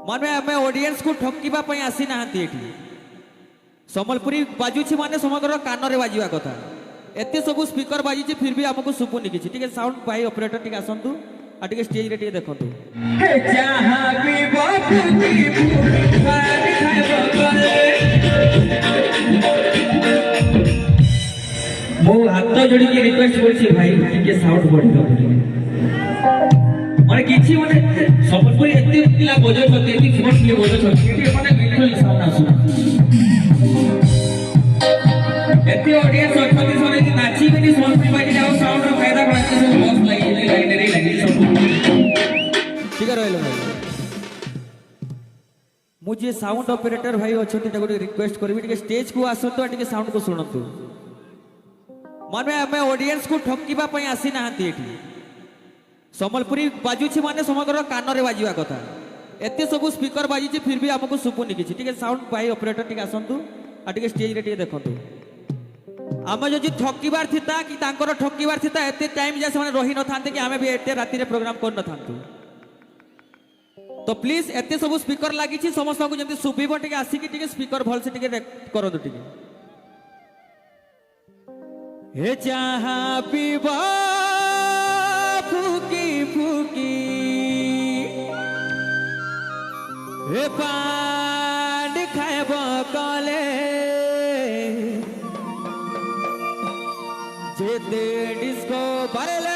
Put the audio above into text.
माने आमे ऑडियंस को ठकिबा पई आसी नाहंती एठी संबलपुरी बाजुछि माने समग्र कान रे बाजिवा कथा एते सब स्पीकर बाजिछि फिर भी हमको सुबुनी किछि ठीक है साउंड भाई ऑपरेटर ठीक आसंतु आ ठीक स्टेज रे ठीक देखंतु हे जहां भी बापू की बात खाइबो करे मो हाथ जोड़ी के रिक्वेस्ट करछि भाई के साउंड बढ़ी दो माने किछि माने संबलपुरी एते पिला बजो छथि एते फोन के बजो छथि एते माने बिल्कुल साउंड आसु एते ऑडियंस अछथि सोने कि नाची बेनी संबलपुरी बाजी जाओ साउंड रो फायदा बाकी सब बॉस लगी लाइन रे लगी सब ठीक रहलो मुझे साउंड ऑपरेटर भाई अछथि त गोटे रिक्वेस्ट करबी ठीक स्टेज को आसंतु ठीक साउंड को सुनंतु माने आमे ऑडियंस को ठकिबा पई आसी नाहंती एठी संबलपुरी बाजुछि माने समग्र कान रे बाजिवा कथा एते सब स्पीकर बाजिछि फिर भी हमको सुबुनी किछि ठीक है साउंड भाई ऑपरेटर ठीक आसंतु आ ठीक स्टेज रे ठीक देखंतु आमे जदि ठकिबार थिता कि तांकर ठकिबार थिता एते टाइम जे माने रही न थांते कि आमे भी एते राति रे प्रोग्राम कर न थांतु तो प्लीज एते सब स्पीकर लागिछि समस्त को जंती सुबिबो ठीक आसी कि ठीक स्पीकर भल से ठीक करदु ठीक हे जहां पीबा फूकी फूकी हे पांड खाइब कले जेते डिस्को भरले